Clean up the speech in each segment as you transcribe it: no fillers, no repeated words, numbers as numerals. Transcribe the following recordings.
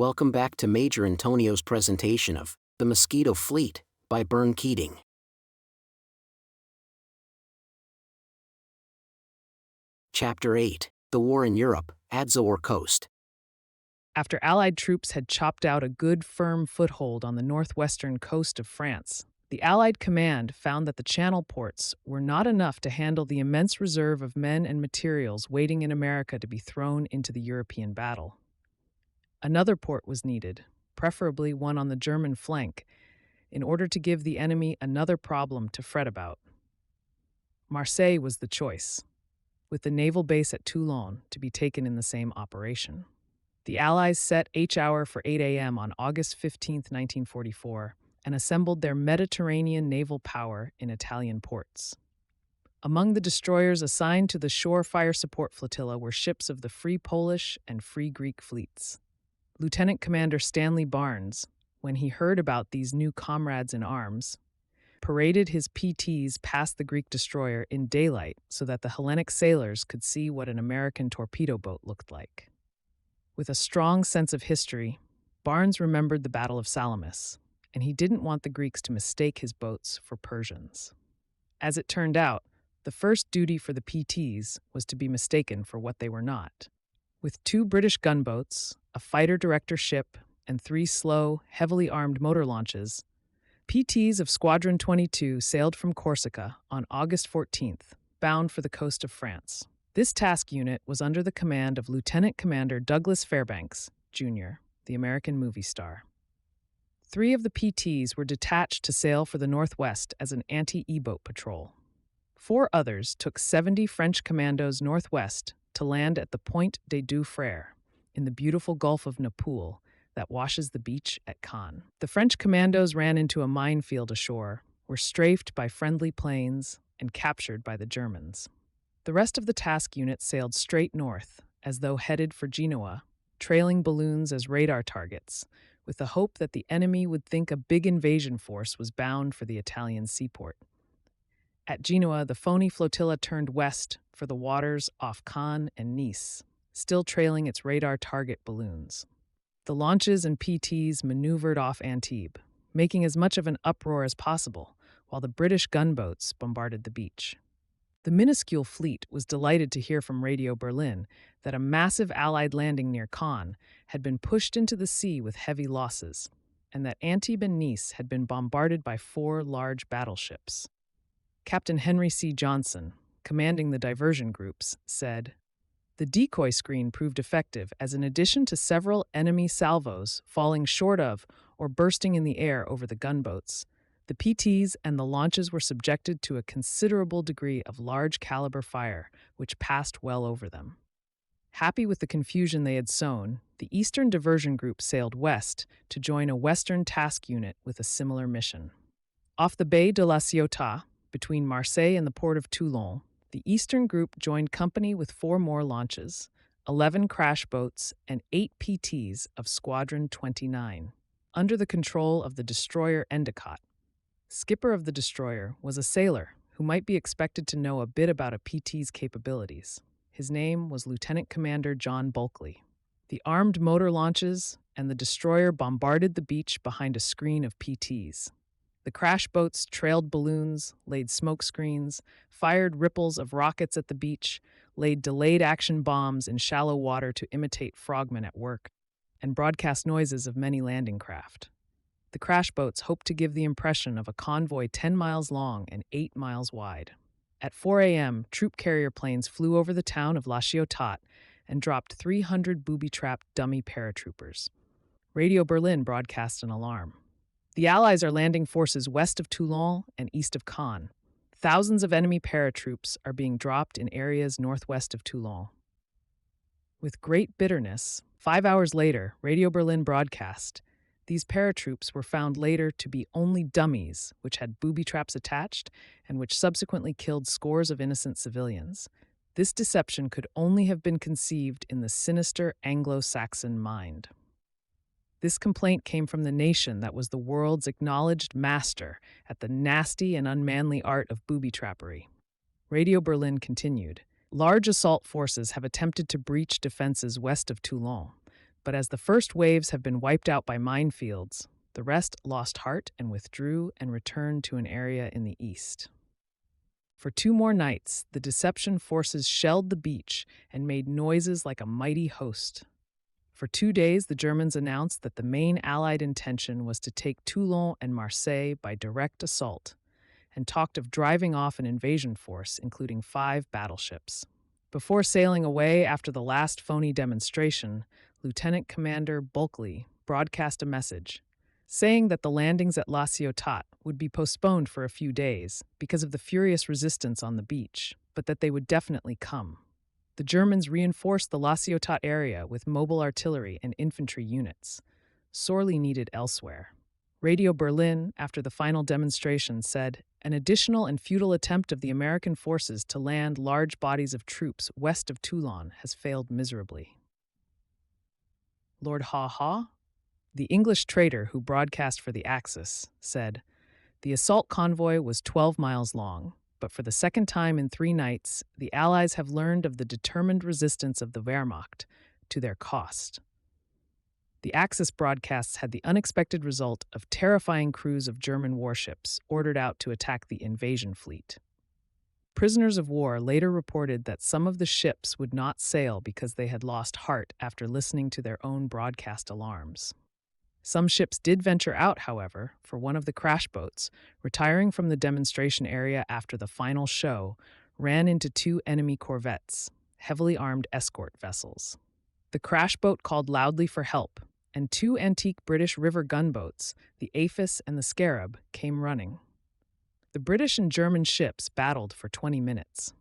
Welcome back to Major Antonio's presentation of The Mosquito Fleet by Bern Keating. Chapter 8, The War in Europe, Azure Coast. After Allied troops had chopped out a good, firm foothold on the northwestern coast of France, the Allied command found that the Channel ports were not enough to handle the immense reserve of men and materials waiting in America to be thrown into the European battle. Another port was needed, preferably one on the German flank, in order to give the enemy another problem to fret about. Marseille was the choice, with the naval base at Toulon to be taken in the same operation. The Allies set H-hour for 8 a.m. on August 15, 1944, and assembled their Mediterranean naval power in Italian ports. Among the destroyers assigned to the shore fire support flotilla were ships of the Free Polish and Free Greek fleets. Lieutenant Commander Stanley Barnes, when he heard about these new comrades in arms, paraded his PTs past the Greek destroyer in daylight so that the Hellenic sailors could see what an American torpedo boat looked like. With a strong sense of history, Barnes remembered the Battle of Salamis, and he didn't want the Greeks to mistake his boats for Persians. As it turned out, the first duty for the PTs was to be mistaken for what they were not. With 2 British gunboats, a fighter-director ship, and 3 slow, heavily armed motor launches, PTs of Squadron 22 sailed from Corsica on August 14th, bound for the coast of France. This task unit was under the command of Lieutenant Commander Douglas Fairbanks, Jr., the American movie star. 3 of the PTs were detached to sail for the northwest as an anti-E-boat patrol. 4 others took 70 French commandos northwest to land at the Pointe des Deux Frères, in the beautiful Gulf of Naples that washes the beach at Cannes. The French commandos ran into a minefield ashore, were strafed by friendly planes, and captured by the Germans. The rest of the task unit sailed straight north, as though headed for Genoa, trailing balloons as radar targets, with the hope that the enemy would think a big invasion force was bound for the Italian seaport. At Genoa, the phony flotilla turned west for the waters off Cannes and Nice, still trailing its radar target balloons. The launches and PTs maneuvered off Antibes, making as much of an uproar as possible, while the British gunboats bombarded the beach. The minuscule fleet was delighted to hear from Radio Berlin that a massive Allied landing near Cannes had been pushed into the sea with heavy losses, and that Antibes and Nice had been bombarded by 4 large battleships. Captain Henry C. Johnson, commanding the diversion groups, said, "The decoy screen proved effective as in addition to several enemy salvos falling short of or bursting in the air over the gunboats, the PTs and the launches were subjected to a considerable degree of large-caliber fire, which passed well over them." Happy with the confusion they had sown, the Eastern Diversion Group sailed west to join a Western task unit with a similar mission. Off the Baie de la Ciotat, between Marseille and the port of Toulon, the Eastern Group joined company with 4 more launches, 11 crash boats, and 8 PTs of Squadron 29, under the control of the destroyer Endicott. Skipper of the destroyer was a sailor who might be expected to know a bit about a PT's capabilities. His name was Lieutenant Commander John Bulkley. The armed motor launches and the destroyer bombarded the beach behind a screen of PTs. The crash boats trailed balloons, laid smoke screens, fired ripples of rockets at the beach, laid delayed action bombs in shallow water to imitate frogmen at work, and broadcast noises of many landing craft. The crash boats hoped to give the impression of a convoy 10 miles long and 8 miles wide. At 4 a.m., troop carrier planes flew over the town of La Ciotat and dropped 300 booby-trapped dummy paratroopers. Radio Berlin broadcast an alarm. The Allies are landing forces west of Toulon and east of Cannes. Thousands of enemy paratroops are being dropped in areas northwest of Toulon. With great bitterness, 5 hours later, Radio Berlin broadcast, "These paratroops were found later to be only dummies, which had booby traps attached, and which subsequently killed scores of innocent civilians. This deception could only have been conceived in the sinister Anglo-Saxon mind." This complaint came from the nation that was the world's acknowledged master at the nasty and unmanly art of booby-trappery. Radio Berlin continued, "Large assault forces have attempted to breach defenses west of Toulon. But as the first waves have been wiped out by minefields, the rest lost heart and withdrew and returned to an area in the east. For 2 more nights, the Deception forces shelled the beach and made noises like a mighty host. For 2 days, the Germans announced that the main Allied intention was to take Toulon and Marseille by direct assault, and talked of driving off an invasion force, including 5 battleships. Before sailing away after the last phony demonstration, Lieutenant Commander Bulkeley broadcast a message saying that the landings at La Ciotat would be postponed for a few days because of the furious resistance on the beach, but that they would definitely come. The Germans reinforced the La Ciotat area with mobile artillery and infantry units, sorely needed elsewhere. Radio Berlin, after the final demonstration, said, "An additional and futile attempt of the American forces to land large bodies of troops west of Toulon has failed miserably." Lord Haw-Haw, the English trader who broadcast for the Axis, said, "The assault convoy was 12 miles long, but for the second time in 3 nights, the Allies have learned of the determined resistance of the Wehrmacht, to their cost." The Axis broadcasts had the unexpected result of terrifying crews of German warships ordered out to attack the invasion fleet. Prisoners of war later reported that some of the ships would not sail because they had lost heart after listening to their own broadcast alarms. Some ships did venture out, however, for one of the crash boats, retiring from the demonstration area after the final show, ran into 2 enemy corvettes, heavily armed escort vessels. The crash boat called loudly for help, and 2 antique British river gunboats, the Aphis and the Scarab, came running. The British and German ships battled for 20 minutes.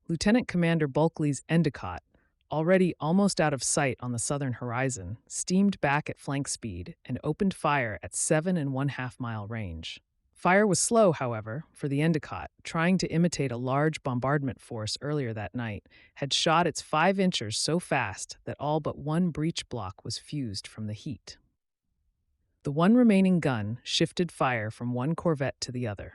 Lieutenant Commander Bulkeley's Endicott, already almost out of sight on the southern horizon, steamed back at flank speed and opened fire at 7.5 mile range. Fire was slow, however, for the Endicott, trying to imitate a large bombardment force earlier that night, had shot its 5 inchers so fast that all but one breech block was fused from the heat. The one remaining gun shifted fire from one corvette to the other.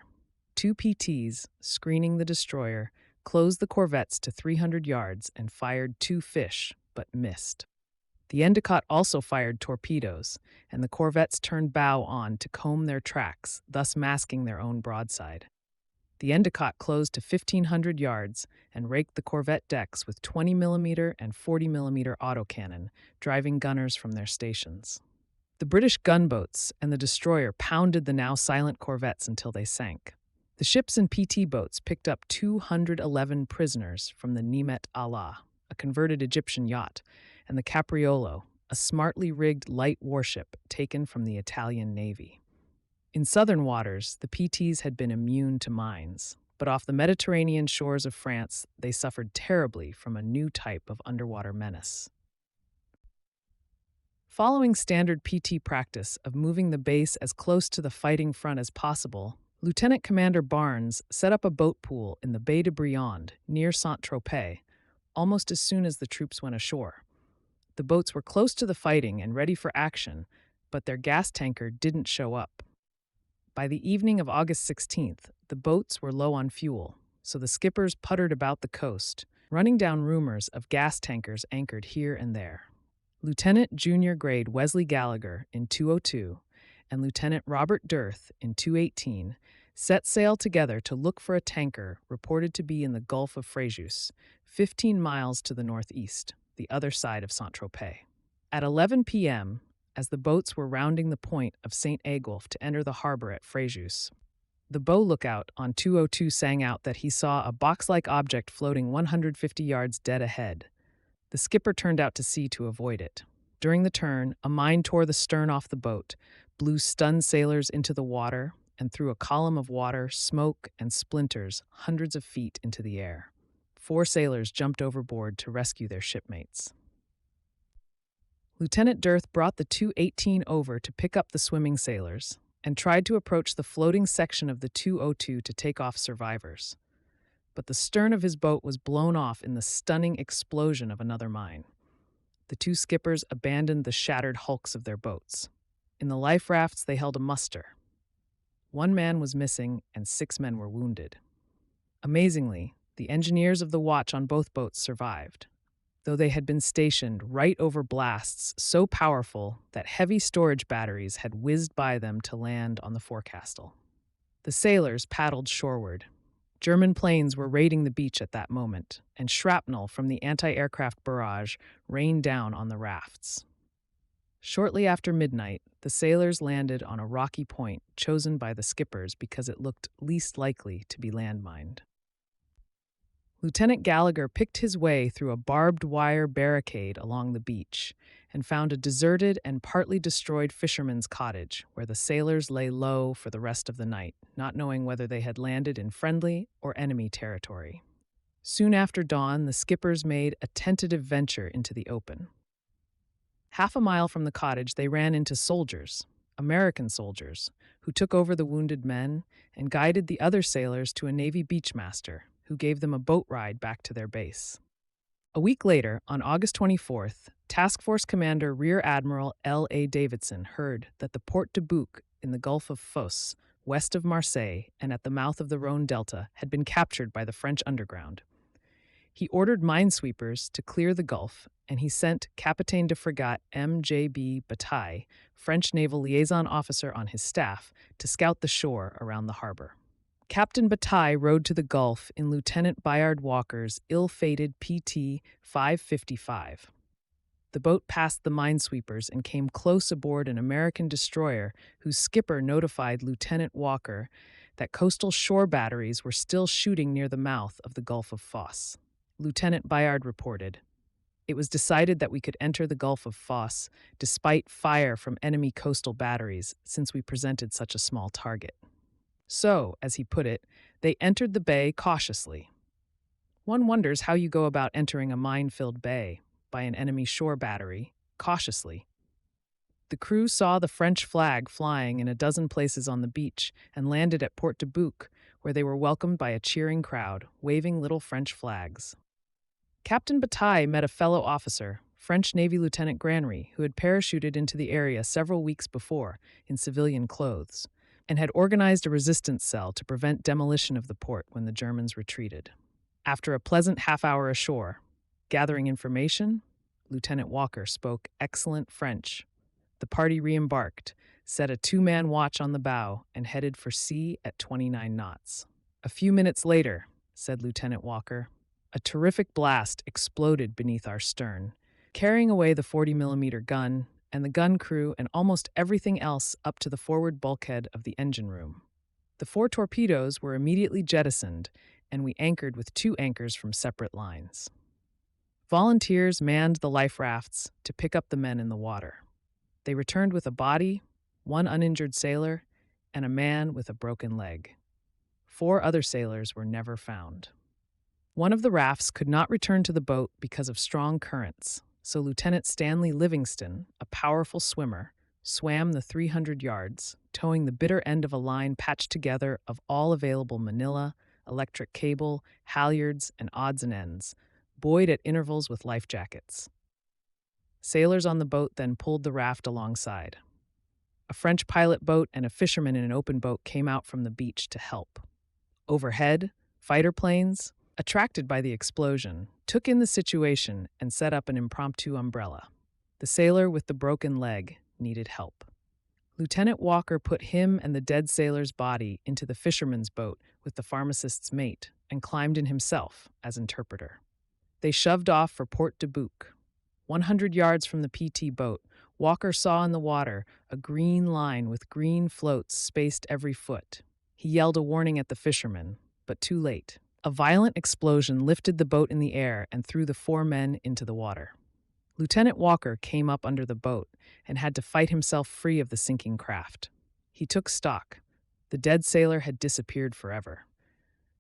2 PTs, screening the destroyer, closed the corvettes to 300 yards and fired 2 fish, but missed. The Endicott also fired torpedoes, and the corvettes turned bow on to comb their tracks, thus masking their own broadside. The Endicott closed to 1,500 yards and raked the corvette decks with 20mm and 40mm autocannon, driving gunners from their stations. The British gunboats and the destroyer pounded the now silent corvettes until they sank. The ships and PT boats picked up 211 prisoners from the Nimet Allah, a converted Egyptian yacht, and the Capriolo, a smartly rigged light warship taken from the Italian Navy. In southern waters, the PTs had been immune to mines, but off the Mediterranean shores of France, they suffered terribly from a new type of underwater menace. Following standard PT practice of moving the base as close to the fighting front as possible, Lieutenant Commander Barnes set up a boat pool in the Baie de Briand, near Saint-Tropez, almost as soon as the troops went ashore. The boats were close to the fighting and ready for action, but their gas tanker didn't show up. By the evening of August 16th, the boats were low on fuel, so the skippers puttered about the coast, running down rumors of gas tankers anchored here and there. Lieutenant Junior Grade Wesley Gallagher in 202 and Lieutenant Robert Dirth in 218 set sail together to look for a tanker reported to be in the Gulf of Frejus, 15 miles to the northeast, the other side of Saint-Tropez. At 11 p.m., as the boats were rounding the point of St. Aigulf to enter the harbor at Frejus, the bow lookout on 202 sang out that he saw a box-like object floating 150 yards dead ahead. The skipper turned out to sea to avoid it. During the turn, a mine tore the stern off the boat, blew stunned sailors into the water, and threw a column of water, smoke, and splinters hundreds of feet into the air. 4 sailors jumped overboard to rescue their shipmates. Lieutenant Dirth brought the 218 over to pick up the swimming sailors and tried to approach the floating section of the 202 to take off survivors. But the stern of his boat was blown off in the stunning explosion of another mine. The 2 skippers abandoned the shattered hulks of their boats. In the life rafts, they held a muster. 1 man was missing and 6 men were wounded. Amazingly, the engineers of the watch on both boats survived. though they had been stationed right over blasts so powerful that heavy storage batteries had whizzed by them to land on the forecastle. The sailors paddled shoreward. German planes were raiding the beach at that moment, and shrapnel from the anti-aircraft barrage rained down on the rafts. Shortly after midnight, the sailors landed on a rocky point chosen by the skippers because it looked least likely to be landmined. Lieutenant Gallagher picked his way through a barbed wire barricade along the beach and found a deserted and partly destroyed fisherman's cottage where the sailors lay low for the rest of the night, not knowing whether they had landed in friendly or enemy territory. Soon after dawn, the skippers made a tentative venture into the open. Half a mile from the cottage, they ran into soldiers, American soldiers, who took over the wounded men and guided the other sailors to a Navy beachmaster, who gave them a boat ride back to their base. A week later, on August 24th, Task Force Commander Rear Admiral L.A. Davidson heard that the Port de Bouc in the Gulf of Fos, west of Marseille and at the mouth of the Rhone Delta, had been captured by the French underground. He ordered minesweepers to clear the Gulf, and he sent Capitaine de Frégate M.J.B. Bataille, French naval liaison officer on his staff, to scout the shore around the harbor. Captain Bataille rowed to the Gulf in Lieutenant Bayard Walker's ill-fated PT 555. The boat passed the minesweepers and came close aboard an American destroyer whose skipper notified Lieutenant Walker that coastal shore batteries were still shooting near the mouth of the Gulf of Fos. Lieutenant Bayard reported, "It was decided that we could enter the Gulf of Fos despite fire from enemy coastal batteries since we presented such a small target." So, as he put it, they entered the bay cautiously. One wonders how you go about entering a mine-filled bay by an enemy shore battery cautiously. The crew saw the French flag flying in a dozen places on the beach and landed at Port de Bouc, where they were welcomed by a cheering crowd, waving little French flags. Captain Bataille met a fellow officer, French Navy Lieutenant Granry, who had parachuted into the area several weeks before in civilian clothes, and had organized a resistance cell to prevent demolition of the port when the Germans retreated. After a pleasant half-hour ashore, gathering information, Lieutenant Walker spoke excellent French. The party re-embarked, set a two-man watch on the bow, and headed for sea at 29 knots. A few minutes later, said Lieutenant Walker, a terrific blast exploded beneath our stern, carrying away the 40mm gun and the gun crew and almost everything else up to the forward bulkhead of the engine room. The 4 torpedoes were immediately jettisoned, and we anchored with 2 anchors from separate lines. Volunteers manned the life rafts to pick up the men in the water. They returned with a body, 1 uninjured sailor, and a man with a broken leg. 4 other sailors were never found. One of the rafts could not return to the boat because of strong currents, so Lieutenant Stanley Livingston, a powerful swimmer, swam the 300 yards, towing the bitter end of a line patched together of all available manila, electric cable, halyards, and odds and ends, buoyed at intervals with life jackets. Sailors on the boat then pulled the raft alongside. A French pilot boat and a fisherman in an open boat came out from the beach to help. Overhead, fighter planes, attracted by the explosion, took in the situation and set up an impromptu umbrella. The sailor with the broken leg needed help. Lieutenant Walker put him and the dead sailor's body into the fisherman's boat with the pharmacist's mate and climbed in himself as interpreter. They shoved off for Port de Bouc. 100 yards from the PT boat, Walker saw in the water a green line with green floats spaced every foot. He yelled a warning at the fishermen, but too late. A violent explosion lifted the boat in the air and threw the 4 men into the water. Lieutenant Walker came up under the boat and had to fight himself free of the sinking craft. He took stock. The dead sailor had disappeared forever.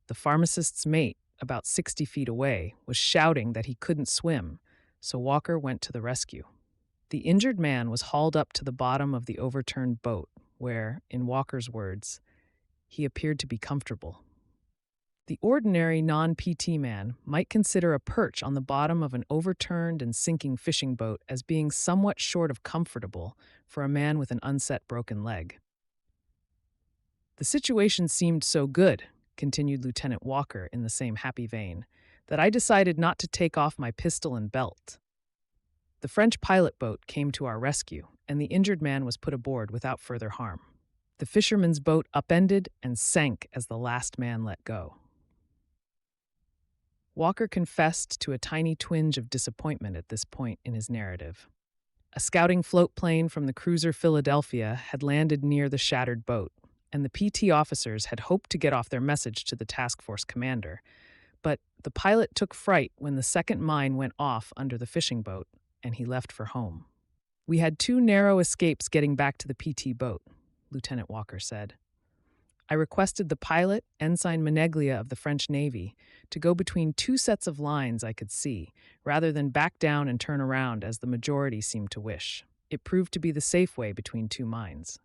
The pharmacist's mate, about 60 feet away, was shouting that he couldn't swim, so Walker went to the rescue. The injured man was hauled up to the bottom of the overturned boat, where, in Walker's words, he appeared to be comfortable. The ordinary non-PT man might consider a perch on the bottom of an overturned and sinking fishing boat as being somewhat short of comfortable for a man with an unset broken leg. The situation seemed so good, continued Lieutenant Walker in the same happy vein, that I decided not to take off my pistol and belt. The French pilot boat came to our rescue, and the injured man was put aboard without further harm. The fisherman's boat upended and sank as the last man let go. Walker confessed to a tiny twinge of disappointment at this point in his narrative. A scouting float plane from the cruiser Philadelphia had landed near the shattered boat, and the PT officers had hoped to get off their message to the task force commander. But the pilot took fright when the second mine went off under the fishing boat, and he left for home. "We had 2 narrow escapes getting back to the PT boat," Lieutenant Walker said. "I requested the pilot, Ensign Meneglia of the French Navy, to go between 2 sets of lines I could see, rather than back down and turn around as the majority seemed to wish. It proved to be the safe way between 2 mines."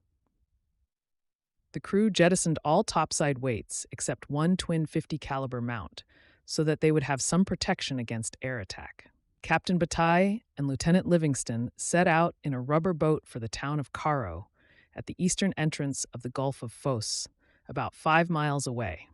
The crew jettisoned all topside weights except 1 twin 50 caliber mount, so that they would have some protection against air attack. Captain Bataille and Lieutenant Livingston set out in a rubber boat for the town of Caro, at the eastern entrance of the Gulf of Fos, about 5 miles away.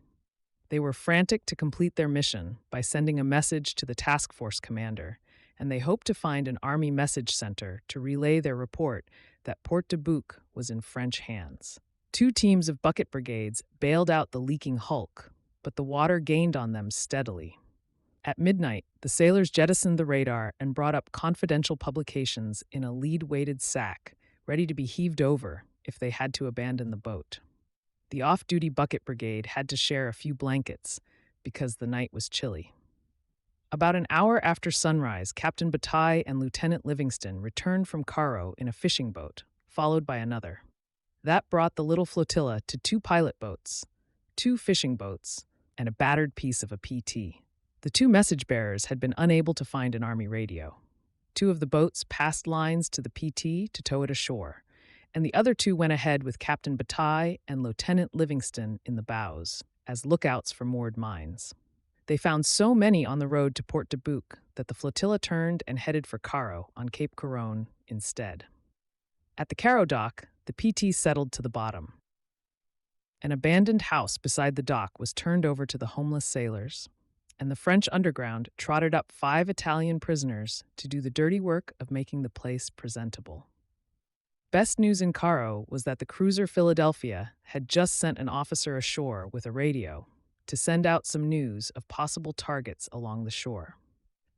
They were frantic to complete their mission by sending a message to the task force commander, and they hoped to find an army message center to relay their report that Port de Bouc was in French hands. 2 teams of bucket brigades bailed out the leaking hulk, but the water gained on them steadily. At midnight, the sailors jettisoned the radar and brought up confidential publications in a lead-weighted sack, ready to be heaved over if they had to abandon the boat. The off-duty bucket brigade had to share a few blankets because the night was chilly. About an hour after sunrise, Captain Bataille and Lieutenant Livingston returned from Caro in a fishing boat, followed by another. That brought the little flotilla to 2 pilot boats, 2 fishing boats, and a battered piece of a PT. The 2 message bearers had been unable to find an army radio. 2 of the boats passed lines to the PT to tow it ashore, and the other 2 went ahead with Captain Bataille and Lieutenant Livingston in the bows, as lookouts for moored mines. They found so many on the road to Port de Bouc that the flotilla turned and headed for Caro on Cape Coron instead. At the Caro dock, the PT settled to the bottom. An abandoned house beside the dock was turned over to the homeless sailors, and the French underground trotted up 5 Italian prisoners to do the dirty work of making the place presentable. Best news in Caro was that the cruiser Philadelphia had just sent an officer ashore with a radio to send out some news of possible targets along the shore.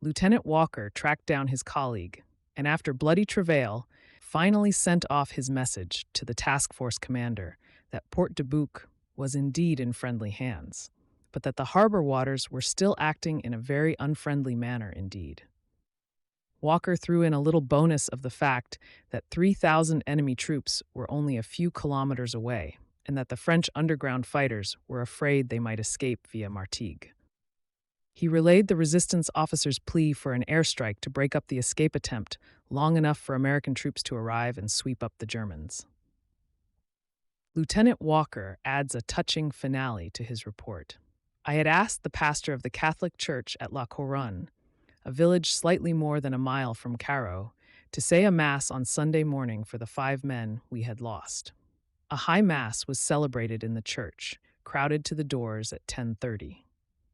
Lieutenant Walker tracked down his colleague, and after bloody travail, finally sent off his message to the task force commander that Port de Bouc was indeed in friendly hands, but that the harbor waters were still acting in a very unfriendly manner indeed. Walker threw in a little bonus of the fact that 3,000 enemy troops were only a few kilometers away, and that the French underground fighters were afraid they might escape via Martigues. He relayed the resistance officer's plea for an airstrike to break up the escape attempt long enough for American troops to arrive and sweep up the Germans. Lieutenant Walker adds a touching finale to his report. "I had asked the pastor of the Catholic Church at La Couronne, a village slightly more than a mile from Caro, to say a mass on Sunday morning for the 5 men we had lost. A high mass was celebrated in the church, crowded to the doors at 10:30.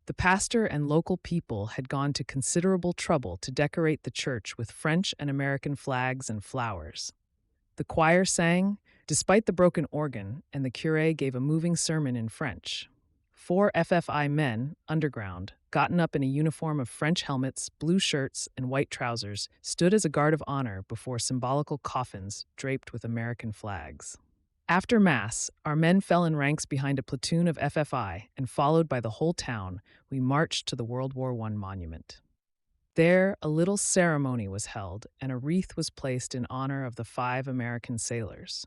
The pastor and local people had gone to considerable trouble to decorate the church with French and American flags and flowers. The choir sang, despite the broken organ, and the curé gave a moving sermon in French. 4 FFI men, underground, gotten up in a uniform of French helmets, blue shirts, and white trousers, stood as a guard of honor before symbolical coffins draped with American flags. After Mass, our men fell in ranks behind a platoon of FFI, and followed by the whole town, we marched to the World War I monument. There, a little ceremony was held, and a wreath was placed in honor of the 5 American sailors.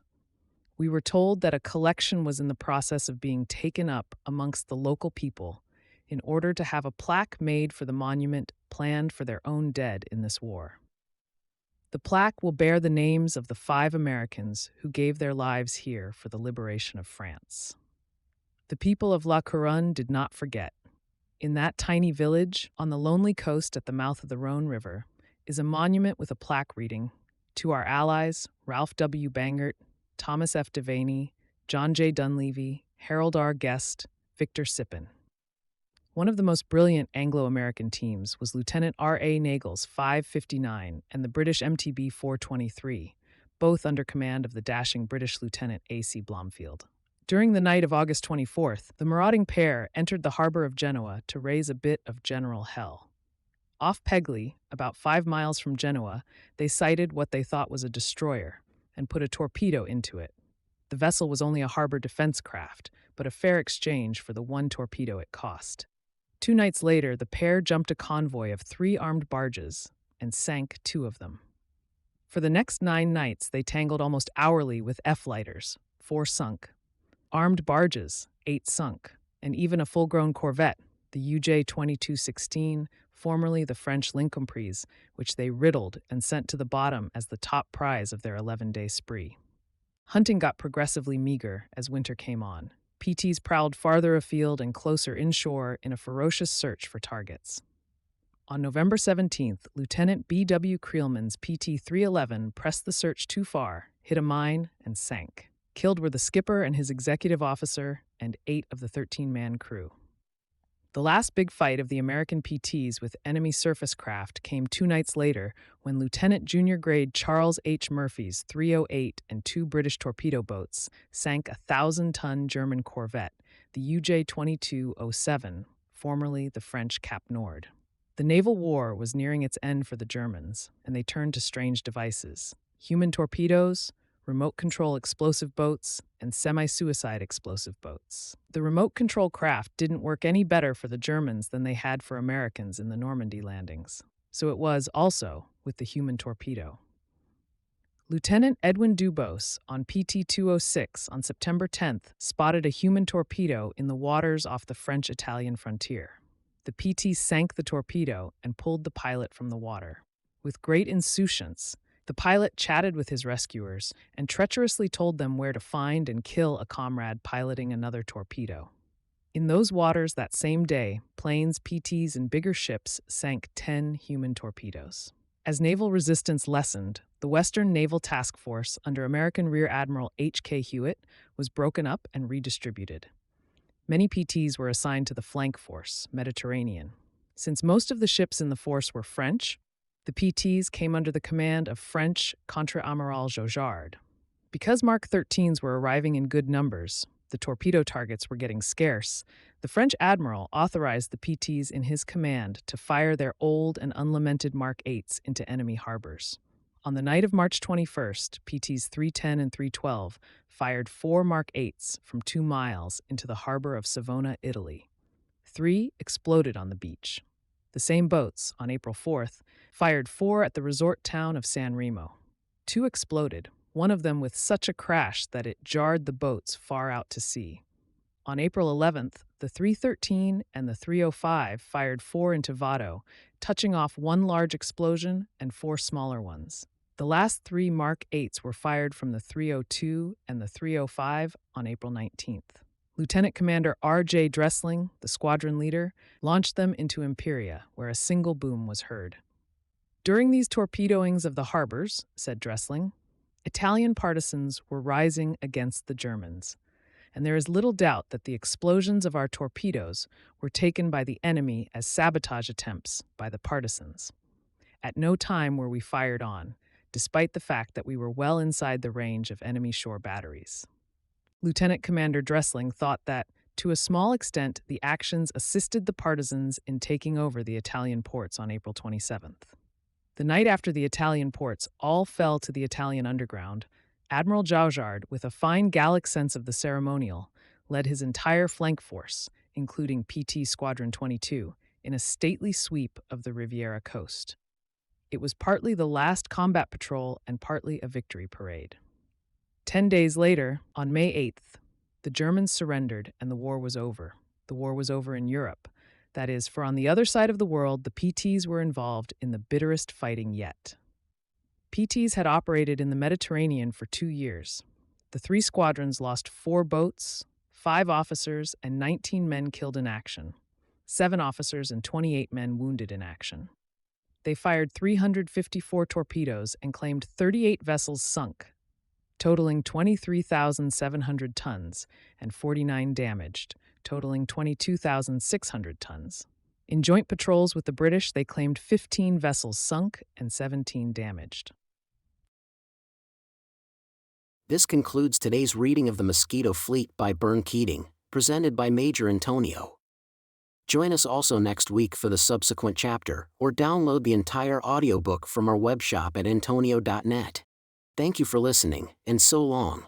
We were told that a collection was in the process of being taken up amongst the local people in order to have a plaque made for the monument planned for their own dead in this war. The plaque will bear the names of the 5 Americans who gave their lives here for the liberation of France. The people of La Couronne did not forget. In that tiny village, on the lonely coast at the mouth of the Rhone River, is a monument with a plaque reading, "To our allies, Ralph W. Bangert, Thomas F. Devaney, John J. Dunleavy, Harold R. Guest, Victor Sippen." One of the most brilliant Anglo-American teams was Lieutenant R.A. Nagle's 559 and the British MTB 423, both under command of the dashing British Lieutenant A.C. Blomfield. During the night of August 24th, the marauding pair entered the harbor of Genoa to raise a bit of general hell. Off Pegli, about 5 miles from Genoa, they sighted what they thought was a destroyer and put a torpedo into it. The vessel was only a harbor defense craft, but a fair exchange for the one torpedo it cost. 2 nights later, the pair jumped a convoy of 3 armed barges and sank 2 of them. For the next 9 nights, they tangled almost hourly with F-lighters, 4 sunk, armed barges, 8 sunk, and even a full-grown corvette, the UJ-2216, formerly the French Lincomprise, which they riddled and sent to the bottom as the top prize of their 11-day spree. Hunting got progressively meager as winter came on. PTs prowled farther afield and closer inshore in a ferocious search for targets. On November 17th, Lieutenant B.W. Creelman's PT-311 pressed the search too far, hit a mine, and sank. Killed were the skipper and his executive officer and 8 of the 13-man crew. The last big fight of the American PTs with enemy surface craft came 2 nights later when Lieutenant Junior Grade Charles H. Murphy's 308 and 2 British torpedo boats sank a 1,000-ton German corvette, the UJ-2207, formerly the French Cap Nord. The naval war was nearing its end for the Germans, and they turned to strange devices: human torpedoes, remote control explosive boats, and semi-suicide explosive boats. The remote control craft didn't work any better for the Germans than they had for Americans in the Normandy landings. So it was also with the human torpedo. Lieutenant Edwin Dubose on PT-206 on September 10th spotted a human torpedo in the waters off the French-Italian frontier. The PT sank the torpedo and pulled the pilot from the water. With great insouciance, the pilot chatted with his rescuers and treacherously told them where to find and kill a comrade piloting another torpedo. In those waters that same day, planes, PTs, and bigger ships sank 10 human torpedoes. As naval resistance lessened, the Western Naval Task Force under American Rear Admiral H.K. Hewitt was broken up and redistributed. Many PTs were assigned to the Flank Force, Mediterranean. Since most of the ships in the force were French, the PTs came under the command of French Contre-Amiral Jaujard. Because Mark 13s were arriving in good numbers, the torpedo targets were getting scarce, the French admiral authorized the PTs in his command to fire their old and unlamented Mark 8s into enemy harbors. On the night of March 21st, PTs 310 and 312 fired 4 Mark 8s from 2 miles into the harbor of Savona, Italy. 3 exploded on the beach. The same boats, on April 4th, fired 4 at the resort town of San Remo. 2 exploded, one of them with such a crash that it jarred the boats far out to sea. On April 11th, the 313 and the 305 fired 4 into Vado, touching off 1 large explosion and 4 smaller ones. The last 3 Mark 8s were fired from the 302 and the 305 on April 19th. Lieutenant Commander R.J. Dressling, the squadron leader, launched them into Imperia, where a single boom was heard. During these torpedoings of the harbors, said Dressling, Italian partisans were rising against the Germans, and there is little doubt that the explosions of our torpedoes were taken by the enemy as sabotage attempts by the partisans. At no time were we fired on, despite the fact that we were well inside the range of enemy shore batteries. Lieutenant Commander Dressling thought that, to a small extent, the actions assisted the partisans in taking over the Italian ports on April 27th. The night after the Italian ports all fell to the Italian underground, Admiral Jaujard, with a fine Gallic sense of the ceremonial, led his entire flank force, including PT Squadron 22, in a stately sweep of the Riviera coast. It was partly the last combat patrol and partly a victory parade. 10 days later, on May 8th, the Germans surrendered and the war was over. The war was over in Europe. That is, for on the other side of the world, the PTs were involved in the bitterest fighting yet. PTs had operated in the Mediterranean for 2 years. The 3 squadrons lost 4 boats, 5 officers, and 19 men killed in action, 7 officers and 28 men wounded in action. They fired 354 torpedoes and claimed 38 vessels sunk, totaling 23,700 tons and 49 damaged, totaling 22,600 tons. In joint patrols with the British, they claimed 15 vessels sunk and 17 damaged. This concludes today's reading of the Mosquito Fleet by Bern Keating, presented by Major Antonio. Join us also next week for the subsequent chapter, or download the entire audiobook from our webshop at antonio.net. Thank you for listening, and so long.